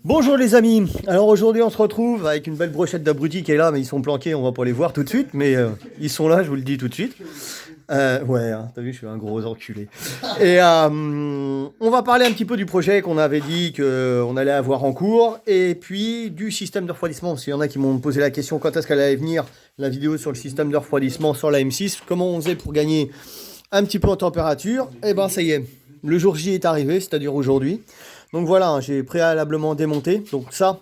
Bonjour les amis, alors aujourd'hui on se retrouve avec une belle brochette d'abrutis qui est là, mais ils sont planqués, on va pas les voir tout de suite, mais ils sont là, je vous le dis tout de suite. Ouais, hein, t'as vu, je suis un gros enculé. Et on va parler un petit peu du projet qu'on avait dit qu'on allait avoir en cours, et puis du système de refroidissement, parce qu'il y en a qui m'ont posé la question quand est-ce qu'elle allait venir, la vidéo sur le système de refroidissement sur la M6, comment on faisait pour gagner un petit peu en température. Et ben ça y est, le jour J est arrivé, c'est-à-dire aujourd'hui. Donc voilà, hein, j'ai préalablement démonté. Donc ça,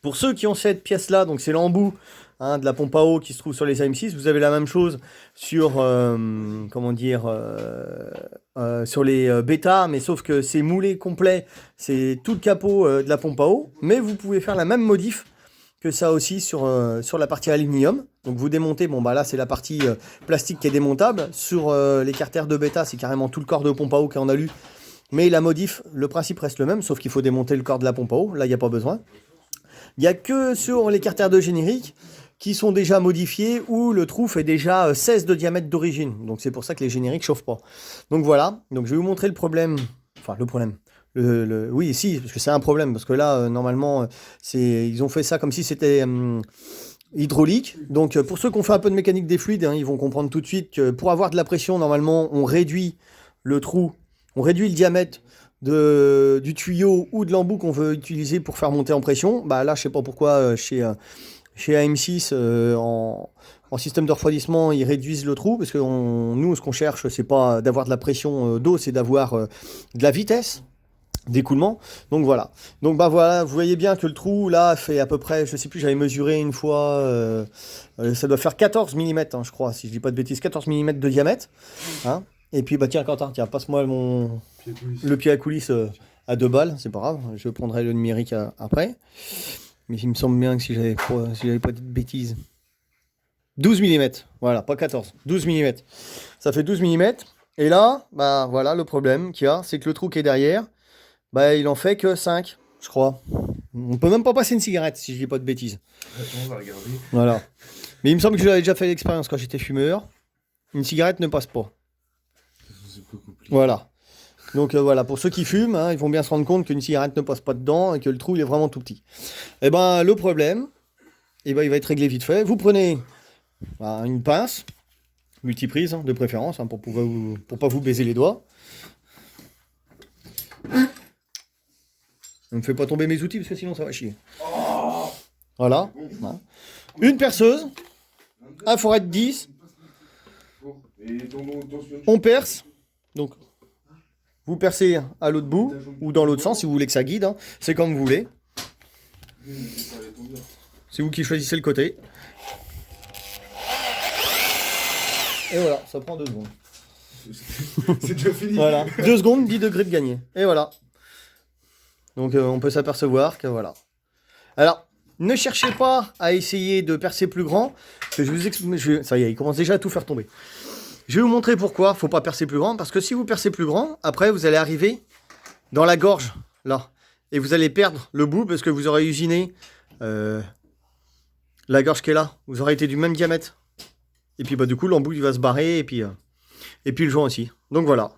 pour ceux qui ont cette pièce-là, donc c'est l'embout de la pompe à eau qui se trouve sur les AM6. Vous avez la même chose sur, sur les bêta, mais sauf que c'est moulé complet. C'est tout le capot de la pompe à eau. Mais vous pouvez faire la même modif que ça aussi sur la partie aluminium. Donc vous démontez, bon bah là c'est la partie plastique qui est démontable. Sur les carters de bêta, c'est carrément tout le corps de pompe à eau qui est en alu. Mais la modif, le principe reste le même, sauf qu'il faut démonter le corps de la pompe à eau. Là, il n'y a pas besoin. Il n'y a que sur les carters de générique qui sont déjà modifiés où le trou fait déjà 16 de diamètre d'origine. Donc c'est pour ça que les génériques ne chauffent pas. Donc voilà, donc je vais vous montrer le problème. Enfin, le problème. Oui, si, parce que c'est un problème. Parce que là, normalement, ils ont fait ça comme si c'était hydraulique. Donc pour ceux qui ont fait un peu de mécanique des fluides, ils vont comprendre tout de suite que pour avoir de la pression, normalement, on réduit le trou. On réduit le diamètre du tuyau ou de l'embout qu'on veut utiliser pour faire monter en pression. Bah là, je sais pas pourquoi chez AM6 en système de refroidissement, ils réduisent le trou parce que nous, ce qu'on cherche, c'est pas d'avoir de la pression d'eau, c'est d'avoir de la vitesse d'écoulement. Donc voilà. Donc bah voilà, vous voyez bien que le trou là fait à peu près, je sais plus, j'avais mesuré une fois, ça doit faire 14 mm, je crois, si je dis pas de bêtises, 14 mm de diamètre. Hein. Et puis, bah tiens, Quentin, tiens, passe-moi le pied à coulisses à 2 balles, c'est pas grave, je prendrai le numérique après. Mais il me semble bien que si j'avais pas dit de bêtises. 12 mm, voilà, pas 14, 12 mm. Ça fait 12 mm. Et là, bah voilà, le problème qu'il y a, c'est que le trou qui est derrière, bah il en fait que 5, je crois. On peut même pas passer une cigarette si je dis pas de bêtises. Attends, on va regarder. Voilà. Mais il me semble que j'avais déjà fait l'expérience quand j'étais fumeur. Une cigarette ne passe pas. Voilà. Donc voilà, pour ceux qui fument, ils vont bien se rendre compte qu'une cigarette ne passe pas dedans et que le trou il est vraiment tout petit. Et ben le problème, il va être réglé vite fait. Vous prenez une pince, multiprise de préférence, pour pas vous baiser les doigts. Ne me fais pas tomber mes outils parce que sinon ça va chier. Voilà. Une perceuse, un forêt de 10. On perce. Donc, vous percez à l'autre bout, ou dans l'autre sens, si vous voulez que ça guide. C'est comme vous voulez. C'est vous qui choisissez le côté. Et voilà, ça prend 2 secondes. C'est déjà fini. Voilà, 2 secondes, 10 degrés de gagné. Et voilà. Donc, on peut s'apercevoir que voilà. Alors, ne cherchez pas à essayer de percer plus grand. Que je vous explique. Ça y est, il commence déjà à tout faire tomber. Je vais vous montrer pourquoi il ne faut pas percer plus grand. Parce que si vous percez plus grand, après vous allez arriver dans la gorge, là. Et vous allez perdre le bout parce que vous aurez usiné la gorge qui est là. Vous aurez été du même diamètre. Et puis bah, du coup, l'embout il va se barrer et puis le joint aussi. Donc voilà.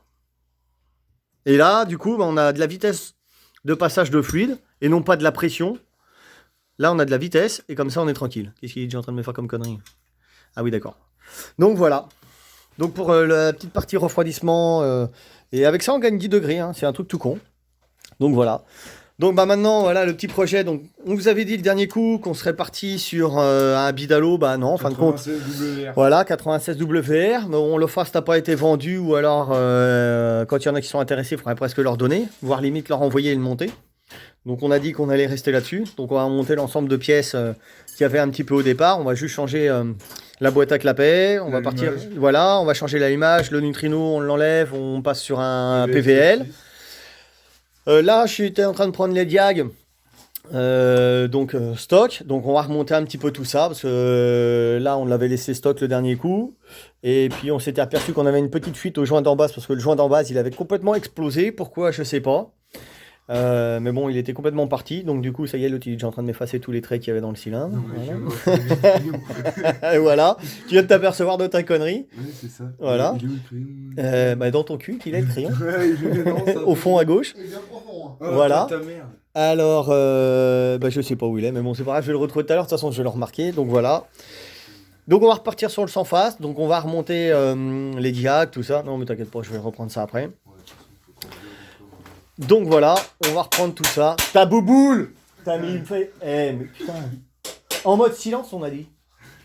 Et là, du coup, bah, on a de la vitesse de passage de fluide et non pas de la pression. Là, on a de la vitesse et comme ça, on est tranquille. Qu'est-ce qu'il est déjà en train de me faire comme connerie? Ah oui, d'accord. Donc voilà. Donc pour la petite partie refroidissement, et avec ça on gagne 10 degrés, c'est un truc tout con. Donc voilà. Donc bah maintenant voilà le petit projet. Donc on vous avait dit le dernier coup qu'on serait parti sur un bidalo, bah non en fin de compte. 96 WR. Voilà, 96 WR. Bon, le FAST n'a pas été vendu ou alors quand il y en a qui sont intéressés, il faudrait presque leur donner, voire limite leur envoyer et le monter. Donc on a dit qu'on allait rester là-dessus. Donc on va monter l'ensemble de pièces qu'il y avait un petit peu au départ. On va juste changer la boîte à clapet. On va partir. Voilà, on va changer l'allumage. Le neutrino, on l'enlève. On passe sur un PVL. Là, j'étais en train de prendre les diags. Stock. Donc on va remonter un petit peu tout ça. Parce que là, on l'avait laissé stock le dernier coup. Et puis on s'était aperçu qu'on avait une petite fuite au joint d'en base. Parce que le joint d'en base, il avait complètement explosé. Pourquoi? Je sais pas. Mais bon, il était complètement parti. Donc du coup, ça y est, l'autre, il est déjà en train de m'effacer tous les traits qu'il y avait dans le cylindre. Non, mais Voilà. je viens de voir le crayon. Et voilà. Tu viens de t'apercevoir de ta connerie. Ouais, c'est ça. Voilà. Il est où le crayon? Bah, dans ton cul, qu'il est le crayon. Ouais, non, ça- Au fond à gauche. Il est bien profond. Hein. Oh, Voilà. Ta merde. Alors, bah, je sais pas où il est, mais bon, c'est pas grave, je vais le retrouver tout à l'heure. De toute façon, je vais le remarquer. Donc voilà. Donc on va repartir sur le sans face. Donc on va remonter les diacs, tout ça. Non, mais t'inquiète pas, je vais reprendre ça après. Ouais, de toute façon, faut qu'on regarde encore. Donc voilà, on va reprendre tout ça. Ta bouboule. T'as mis une fait. Eh, mais putain. En mode silence, on a dit.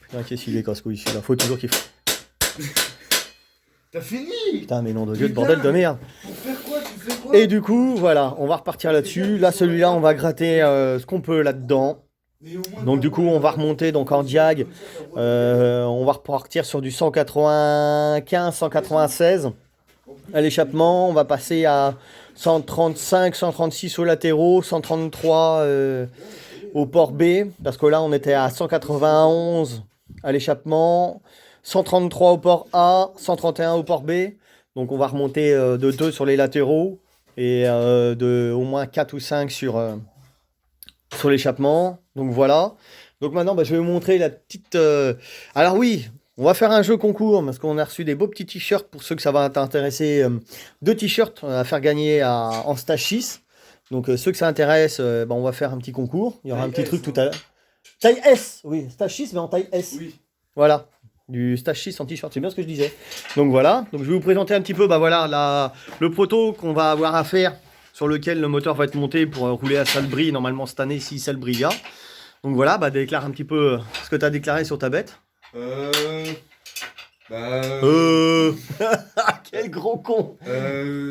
Putain, qu'est-ce qu'il est casse-couille celui-là. Faut toujours qu'il fasse. T'as fini? Putain, mais nom de Dieu, de bordel de merde. Pour faire quoi? Tu fais quoi? Et du coup, voilà, on va repartir là-dessus. Là, celui-là, on va gratter ce qu'on peut là-dedans. Mais au moins, Donc du coup, on va remonter donc en diag. On va repartir sur du 195, 196 à l'échappement. On va passer à 135, 136 aux latéraux, 133 au port B. Parce que là, on était à 191 à l'échappement, 133 au port A, 131 au port B. Donc on va remonter de 2 sur les latéraux et de au moins 4 ou 5 sur l'échappement. Donc voilà. Donc maintenant, bah, je vais vous montrer la petite... Alors oui, on va faire un jeu concours parce qu'on a reçu des beaux petits t-shirts pour ceux que ça va t'intéresser. 2 t-shirts à faire gagner en stage 6. Donc ceux que ça intéresse, bah, on va faire un petit concours. Il y aura un petit truc tout à l'heure. Taille S, oui, stage 6 mais en taille S. Oui. Voilà, du stage 6 en t-shirt, c'est bien ce que je disais. Donc voilà, donc je vais vous présenter un petit peu bah, voilà, le proto qu'on va avoir à faire, sur lequel le moteur va être monté pour rouler à Salbris, normalement cette année, si Salbris y a. Donc voilà, bah, déclare un petit peu ce que tu as déclaré sur ta bête. Bah... Quel gros con.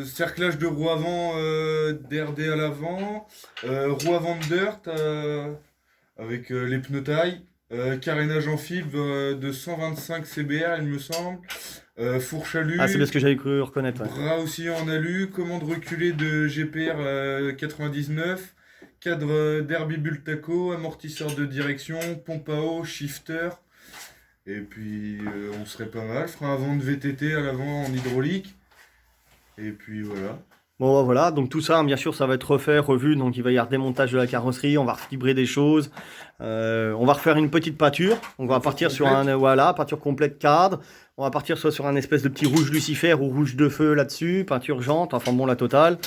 Cerclage de roue avant DRD à l'avant, roue avant de dirt avec les pneus taille, carénage en fibre de 125 CBR il me semble, fourche alu, Ah, c'est bien ce que j'avais cru reconnaître. Ouais. bras aussi en alu, commande reculée de GPR 99, cadre Derby Bultaco, amortisseur de direction, pompe à eau, shifter. Et puis on serait pas mal, frein avant de VTT à l'avant en hydraulique. Et puis voilà. Bon bah, voilà, donc tout ça, bien sûr, ça va être refait, revu, donc il va y avoir démontage de la carrosserie, on va refibrer des choses, on va refaire une petite pâture, on va partir sur un, voilà, pâture complète cadre, on va partir soit sur un espèce de petit rouge Lucifer ou rouge de feu là-dessus, peinture jante, enfin bon, la totale.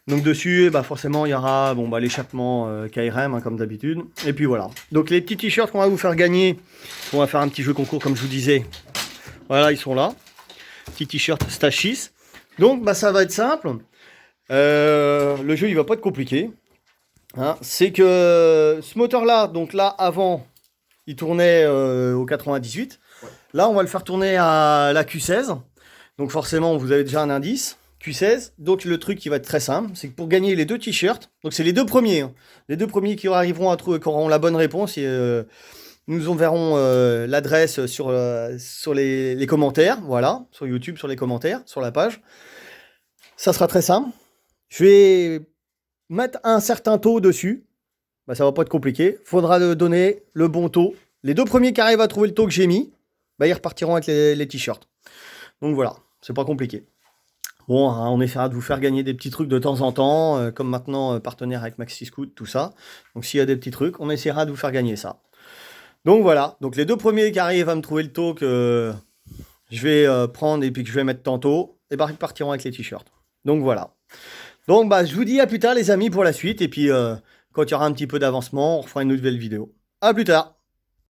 Donc dessus, bah forcément, il y aura bon, bah, l'échappement KRM, hein, comme d'habitude, et puis voilà. Donc les petits t-shirts qu'on va vous faire gagner, on va faire un petit jeu concours, comme je vous disais, voilà, ils sont là, petit t-shirt Stage 6. Donc bah, ça va être simple. Le jeu il va pas être compliqué, hein. C'est que ce moteur là, donc là avant il tournait au 98, ouais. Là on va le faire tourner à la Q16, donc forcément vous avez déjà un indice Q16. Donc le truc qui va être très simple, c'est que pour gagner les 2 t-shirts, donc c'est les 2 premiers, hein. Les 2 premiers qui arriveront à trouver, qui auront la bonne réponse, et nous enverrons l'adresse sur les commentaires, voilà, sur YouTube, sur les commentaires, sur la page. Ça sera très simple. Je vais mettre un certain taux dessus. Bah, ça va pas être compliqué. Faudra donner le bon taux. Les 2 premiers qui arrivent à trouver le taux que j'ai mis, bah, ils repartiront avec les t-shirts. Donc voilà, c'est pas compliqué. Bon, hein, on essaiera de vous faire gagner des petits trucs de temps en temps, comme maintenant partenaire avec Maxi Scoot, tout ça. Donc s'il y a des petits trucs, on essaiera de vous faire gagner ça. Donc voilà, donc les 2 premiers qui arrivent à me trouver le taux que je vais prendre et puis que je vais mettre tantôt, et bah, ils partiront avec les t-shirts. Donc voilà. Donc bah, je vous dis à plus tard les amis pour la suite, et puis quand il y aura un petit peu d'avancement, on refera une nouvelle vidéo. À plus tard.